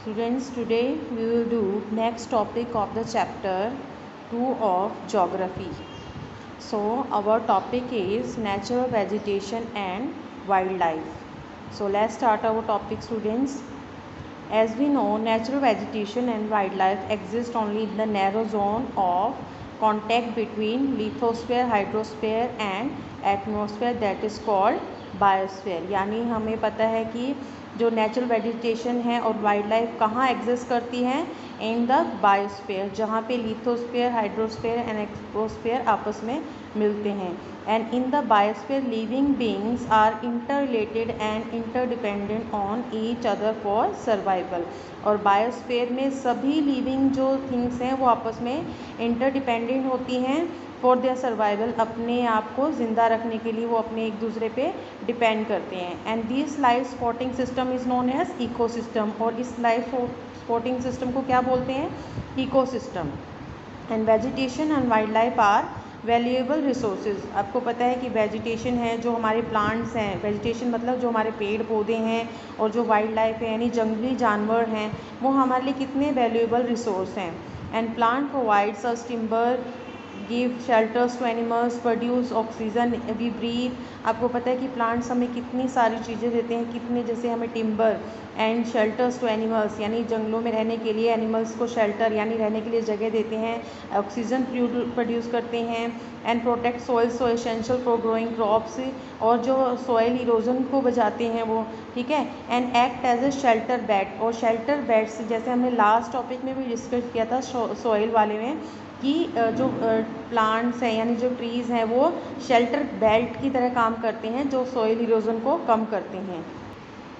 Students, today we will do next topic of the chapter 2 of geography. So our topic is natural vegetation and wildlife. So let's start our topic, students. As we know, natural vegetation and wildlife exist only in the narrow zone of contact between lithosphere, hydrosphere and atmosphere, that is called biosphere. यानी हमें पता है कि जो natural vegetation है और wild life कहाँ exist करती हैं, इन द बायोस्फीयर, जहाँ पे लिथोस्फीयर, हाइड्रोस्फीयर एंड एक्सोस्फीयर आपस में मिलते हैं. And in the biosphere living beings are interrelated and interdependent on each other for survival. और बायोस्फीयर में सभी लिविंग जो थिंग्स हैं वो आपस में इंटरडिपेंडेंट होती हैं फॉर देयर सर्वाइवल. अपने आप को ज़िंदा रखने के लिए वो अपने एक दूसरे पे डिपेंड करते हैं. And this life supporting system is known as ecosystem. और इस लाइफ सपोर्टिंग सिस्टम को क्या बोलते हैं? Ecosystem. And vegetation and wild life are valuable resources. आपको पता है कि वेजिटेशन है जो हमारे प्लांट्स हैं, वेजिटेशन मतलब जो हमारे पेड़ पौधे हैं, और जो वाइल्ड लाइफ है यानी जंगली जानवर हैं, वो हमारे लिए कितने वैल्यूएबल रिसोर्स हैं. And plant provides us timber, give shelters to animals, produce oxygen we breathe. आपको पता है कि प्लांट्स हमें कितनी सारी चीज़ें देते हैं, कितने, जैसे हमें timber and shelters to animals यानी जंगलों में रहने के लिए एनिमल्स को शेल्टर यानी रहने के लिए जगह देते हैं, ऑक्सीजन प्रोड्यूस करते हैं, and protect soil so essential for growing crops. और जो सॉइल इरोजन को बचाते हैं वो, ठीक है. And act as a shelter bed. और शेल्टर बेड्स जैसे हमने लास्ट टॉपिक में भी डिस्कस किया था सॉइल वाले में, कि जो प्लांट्स हैं यानी जो ट्रीज़ हैं वो शेल्टर बेल्ट की तरह काम करते हैं जो सॉइल इरोजन को कम करते हैं.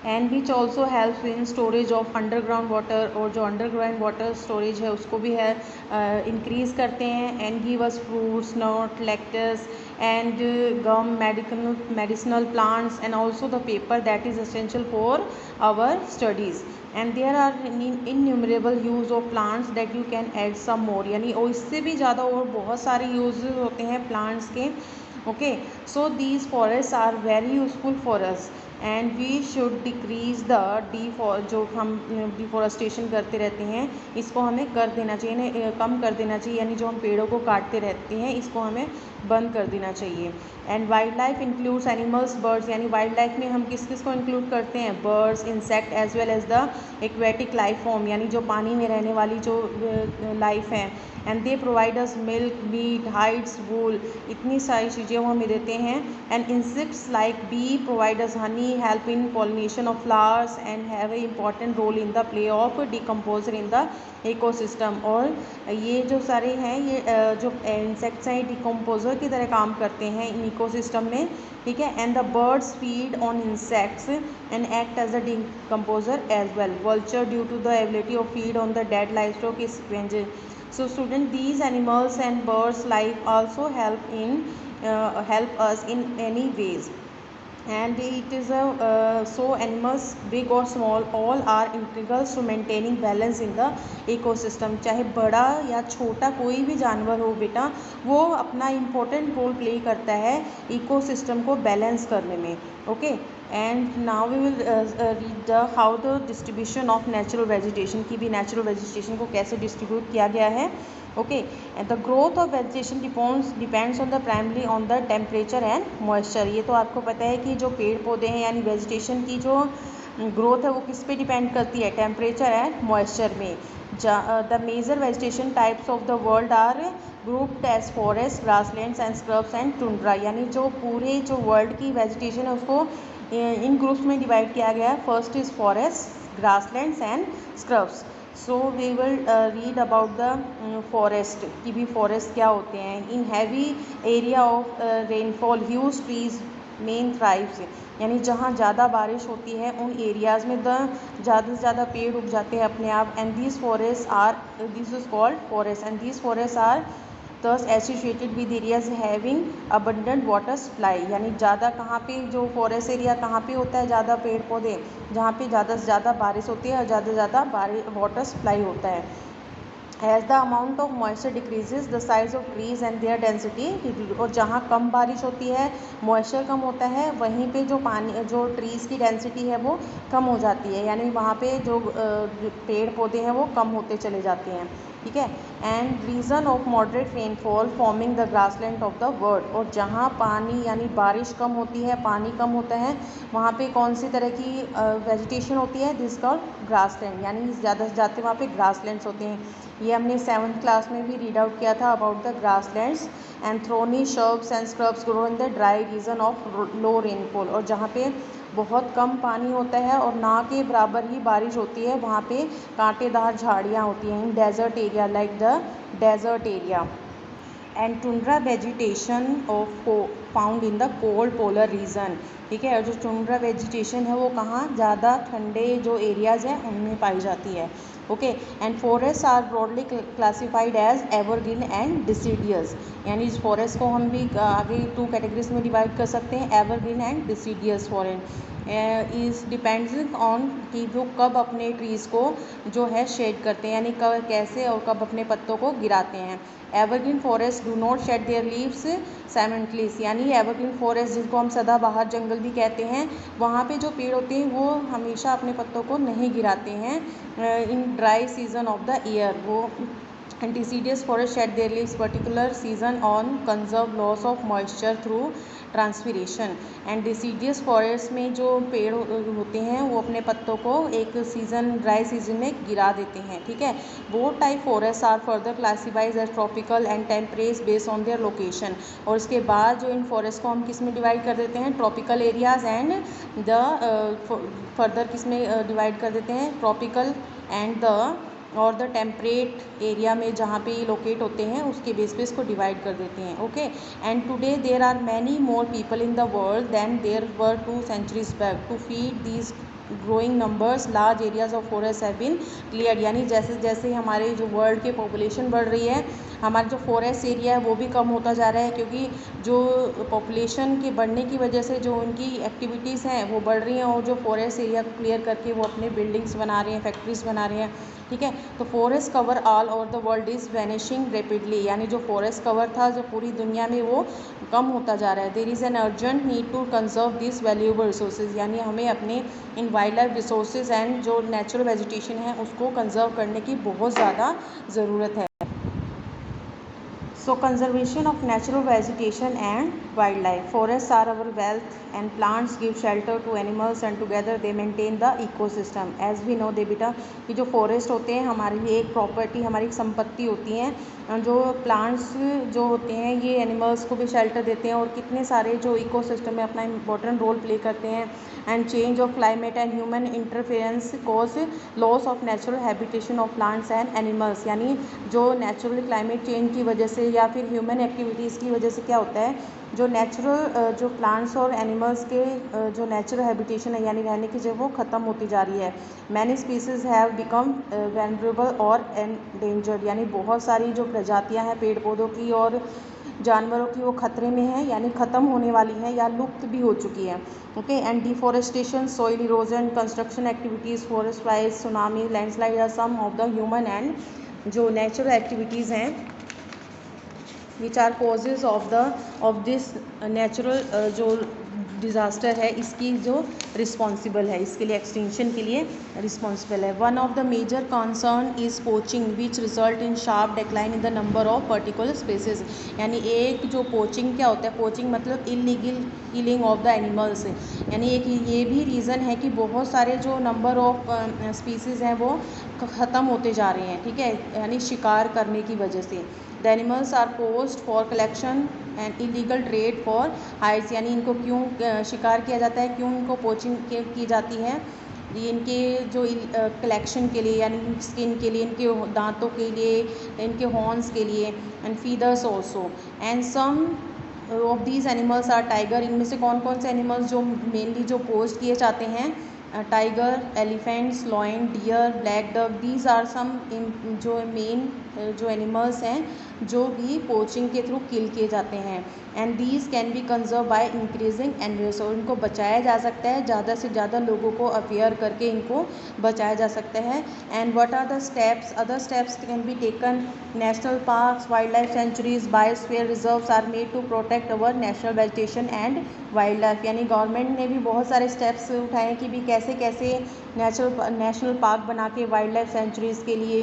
And which also help in storage of underground water. और जो अंडरग्राउंड वाटर स्टोरेज है उसको भी है इंक्रीज़ करते हैं. And give us fruits, nut, latex and gum, medicinal plants and also the paper that is essential for our studies. And there are innumerable use of plants that you can add some more. यानी और इससे भी ज़्यादा और बहुत सारे use होते हैं प्लांट्स के. Okay, so these forest are very useful for us and we should decrease the जो हम डिफॉरेस्टेशन करते रहते हैं इसको हमें कर देना चाहिए, कम कर देना चाहिए. यानी जो हम पेड़ों को काटते रहते हैं इसको हमें बंद कर देना चाहिए. And wild life includes animals, birds. यानी वाइल्ड लाइफ में हम किस किस को इंक्लूड करते हैं? Birds, insect as well as the aquatic life form यानी जो पानी में रहने वाली जो लाइफ है. And they provide us milk, meat, hides, wool. इतनी सारी चीज़ें वो हमें देते हैं. And insects like bee provide us honey, help in pollination of flowers and have a important role in the play of decomposer in the ecosystem. और ये जो सारे हैं ये जो इंसेक्ट्स हैं डिकम्पोजर की तरह काम करते हैं इन इकोसिस्टम में, ठीक है. And the birds feed on insects and act as a decomposer as well. Vulture due to the ability of feed on the dead livestock is sponge. So student, these animals and birds life also help us in any ways. And it is so animals big or small all are integral to maintaining balance in the ecosystem. चाहे बड़ा या छोटा कोई भी जानवर हो बेटा, वो अपना इम्पोर्टेंट रोल प्ले करता है इकोसिस्टम को बैलेंस करने में. Okay, and now we will read the how the distribution of natural vegetation की भी नेचुरल वेजिटेशन को कैसे डिस्ट्रीब्यूट किया गया है. Okay, and the growth of vegetation depends on the primary on the temperature and moisture. ये तो आपको पता है कि जो पेड़ पौधे हैं यानी वेजिटेशन की जो ग्रोथ है वो किस पे डिपेंड करती है? टेम्परेचर एंड मॉइस्चर में. The major vegetation types of the world are grouped as forest, grasslands and scrubs and tundra. यानी जो पूरे जो वर्ल्ड की वेजिटेशन है उसको इन ग्रुप्स में डिवाइड किया गया है. First is forest, grasslands and scrubs. So we will read about the forest कि भी फॉरेस्ट क्या होते हैं. In heavy area of rainfall huge trees men thrives. यानी जहाँ ज़्यादा बारिश होती है उन एरियाज़ में ज़्यादा से ज़्यादा पेड़ उग जाते हैं अपने आप. And this is called forest. And this forest are thus associated with areas having abundant water supply. यानी ज़्यादा कहाँ पे जो फॉरेस्ट एरिया कहाँ पे होता है ज़्यादा पेड़ पौधे, जहाँ पे ज़्यादा से ज़्यादा बारिश होती है और ज़्यादा से ज़्यादा वाटर सप्लाई होता है. As the amount of moisture decreases, the size of trees and their density, और जहाँ कम बारिश होती है, मॉइस्चर कम होता है, वहीं पे जो पानी जो ट्रीज़ की डेंसिटी है वो कम हो जाती है, यानी वहाँ पे जो पेड़ पौधे हैं वो कम होते चले जाते हैं, ठीक है। And reason of moderate rainfall forming the grassland of the world, और जहाँ पानी यानी बारिश कम होती है, पानी कम होता है, वहाँ पे कौन सी तरह की वेजिटेशन होती है, दिस कॉल्ड ग्रासलैंड, यानी ज़्यादा से ज़्यादा वहाँ पे ग्रासलैंड्स होते हैं। ये हमने 7th क्लास में भी रीड आउट किया था about the grasslands. And thorny shrubs and scrubs grow in the dry region of low rainfall, और जहाँ पे बहुत कम पानी होता है और ना के बराबर ही बारिश होती है, वहाँ पे कांटेदार झाड़ियाँ होती हैं in desert area, like the desert area. And tundra vegetation of found in the cold polar region, ठीक है। और जो टुंड्रा वेजिटेशन है वो कहाँ, ज़्यादा ठंडे जो एरियाज़ हैं उनमें पाई जाती है, okay. And forest are broadly classified as evergreen and deciduous, यानी इस फॉरेस्ट को हम भी आगे 2 कैटेगरीज में डिवाइड कर सकते हैं, evergreen and deciduous forest. Is depends on कि वो कब अपने ट्रीज़ को जो है शेड करते हैं, यानी कब कैसे और कब अपने पत्तों को गिराते हैं। Evergreen forest do not shade there leaves simultaneously, यानी एवरग्रीन फॉरेस्ट जिसको हम सदाबहार जंगल भी कहते हैं, वहाँ पे जो पेड़ होते हैं वो हमेशा अपने पत्तों को नहीं गिराते हैं in dry season of the year. वो deciduous forest shed their leaves particular season on conserve loss of moisture through transpiration. And deciduous forest में जो पेड़ होते हैं वो अपने पत्तों को एक सीज़न ड्राई सीजन में गिरा देते हैं, ठीक है। Both type forest are further classifies as tropical and temperate based on their location, और इसके बाद जो इन फॉरेस्ट को हम किस में डिवाइड कर देते हैं, tropical areas and the further किस में डिवाइड कर देते हैं, ट्रॉपिकल एंड द और द टेम्परेट एरिया में जहाँ पे ये लोकेट होते हैं उसके बेस पे इसको डिवाइड कर देते हैं, okay. And today there are many more people in the world than there were 2 centuries back to feed these growing numbers large areas of forest have been cleared, यानी जैसे जैसे हमारे जो वर्ल्ड की पॉपुलेशन बढ़ रही है, हमारा जो फॉरेस्ट एरिया है वो भी कम होता जा रहा है, क्योंकि जो पॉपुलेशन के बढ़ने की वजह से जो उनकी एक्टिविटीज़ हैं वो बढ़ रही हैं, और जो फॉरेस्ट एरिया को क्लियर करके वो अपने बिल्डिंग्स बना रहे हैं, फैक्ट्रीज़ बना रहे हैं, ठीक है। तो forest cover all over the world is vanishing rapidly, यानी जो फॉरेस्ट कवर था जो पूरी दुनिया में वो कम होता जा रहा है। There is an urgent need to conserve this valuable resources, यानी हमें अपने इन वाइल्ड लाइफ रिसोर्सेज एंड जो नेचुरल वेजिटेशन है उसको कंजर्व करने की बहुत ज़्यादा ज़रूरत है। So conservation of natural vegetation and wildlife. Forests are our wealth and plants give shelter to animals and together they maintain the ecosystem. As we know दे बेटा कि जो फॉरेस्ट होते हैं हमारे लिए एक प्रॉपर्टी, हमारी एक संपत्ति होती हैं, जो प्लांट्स जो होते हैं ये एनिमल्स को भी शेल्टर देते हैं और कितने सारे जो इकोसिस्टम में अपना इम्पोर्टेंट रोल प्ले करते हैं। And change of climate and human interference cause loss of natural habitation of plants and animals, यानी जो नेचुरल क्लाइमेट चेंज की वजह से या फिर ह्यूमन एक्टिविटीज़ की वजह से क्या होता है, जो नेचुरल जो प्लांट्स और एनिमल्स के जो नेचुरल हैबिटेशन है यानी रहने की जगह वो ख़त्म होती जा रही है। मैनी स्पीसीज़ हैव बिकम वैल्नरेबल और एंडेंजर्ड, यानी बहुत सारी जो प्रजातियां हैं पेड़ पौधों की और जानवरों की वो खतरे में है, यानी ख़त्म होने वाली है या लुप्त भी हो चुकी है, okay. And deforestation, soil erosion, construction activities, forest fires, tsunami, landslide are some of the human and जो नेचुरल एक्टिविटीज़ हैं which are causes of this natural जो डिज़ास्टर है इसकी जो रिस्पॉन्सिबल है, इसके लिए एक्सटिंक्शन के लिए रिस्पॉन्सिबल है। One of the major concern is poaching which result in sharp decline in the number of particular species, यानी एक जो पोचिंग क्या होता है, पोचिंग मतलब illegal killing of the animals, यानी एक ये भी रीज़न है कि बहुत सारे जो नंबर ऑफ स्पीसीज़ हैं वो ख़त्म होते जा रहे हैं, ठीक है, यानी शिकार करने की वजह से। The animals are post for collection and illegal trade for hides, यानी इनको क्यों शिकार किया जाता है, क्यों इनको पोचिंग की जाती है, ये इनके जो कलेक्शन के लिए यानी स्किन के लिए, इनके दांतों के लिए, इनके हॉर्न्स के लिए, and feathers also. And some of these animals are tiger, इनमें से कौन कौन से एनिमल्स जो मेनली जो पोस्ट किए जाते हैं, tiger, elephants, lion, deer, black duck, these are some जो मेन जो एनिमल्स हैं जो कि पोचिंग के थ्रू किल किए जाते हैं। And these can be conserve by increasing एनवेस, और इनको बचाया जा सकता है, ज़्यादा से ज़्यादा लोगों को अवेयर करके इनको बचाया जा सकता है। And what are the steps, other steps can be taken, national parks, wild life sanctuaries, biosphere reserves are made to protect our national vegetation and wild life. यानी गवर्नमेंट ने भी बहुत सारे स्टेप्स उठाए हैं कि भी कैसे कैसे नेशनल पार्क बना के वाइल्ड लाइफ सेंचुरीज़ के लिए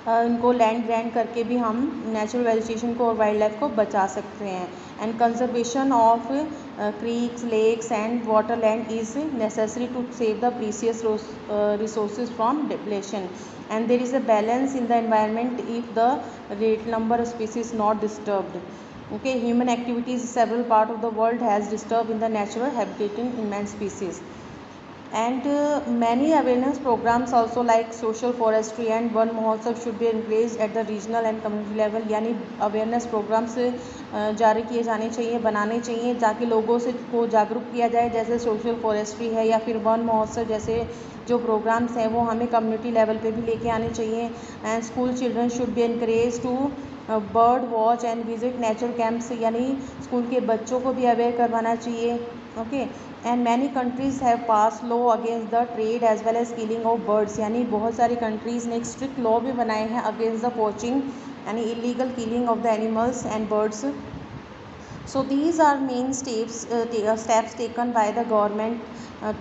इनको लैंड ग्रैंड करके भी हम नेचुरल वेजिटेशन को और वाइल्ड लाइफ को बचा सकते हैं। And conservation of creeks, lakes and water land is necessary to save the precious resources from depletion. And there is a balance in the environment if the rate number of species not disturbed. Okay, human activities in several parts of the world has disturbed in the natural habitat in many species. And many awareness programs also like social forestry and one महोत्सव should be encouraged at the regional and community level। यानी awareness programmes जारी किए जाने चाहिए, बनाने चाहिए, ताकि लोगों से को जागरूक किया जाए। जैसे सोशल फॉरेस्ट्री है या फिर वन महोत्सव जैसे जो प्रोग्राम्स हैं वो हमें कम्युनिटी लेवल पे भी लेके आने चाहिए। And school children should be encourage to bird watch and visit nature camps, यानी स्कूल के बच्चों को भी अवेयर करवाना चाहिए। Okay, and many countries have pass law against the trade as well as killing of birds. यानी बहुत सारी कंट्रीज़ ने एक स्ट्रिक्ट लॉ भी बनाए हैं अगेंस्ट द पोचिंग यानी illegal killing of the animals and birds. So these are main steps taken by the government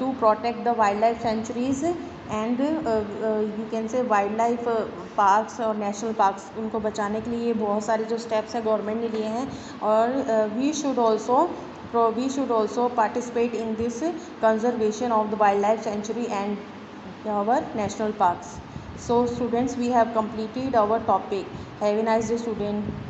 to protect the wildlife sanctuaries and you can say wildlife parks और national parks, उनको बचाने के लिए बहुत सारे जो steps हैं गवर्नमेंट ने लिए हैं। और we should also participate in this conservation of the wildlife sanctuary and our national parks. So students, we have completed our topic. Have a nice day, student.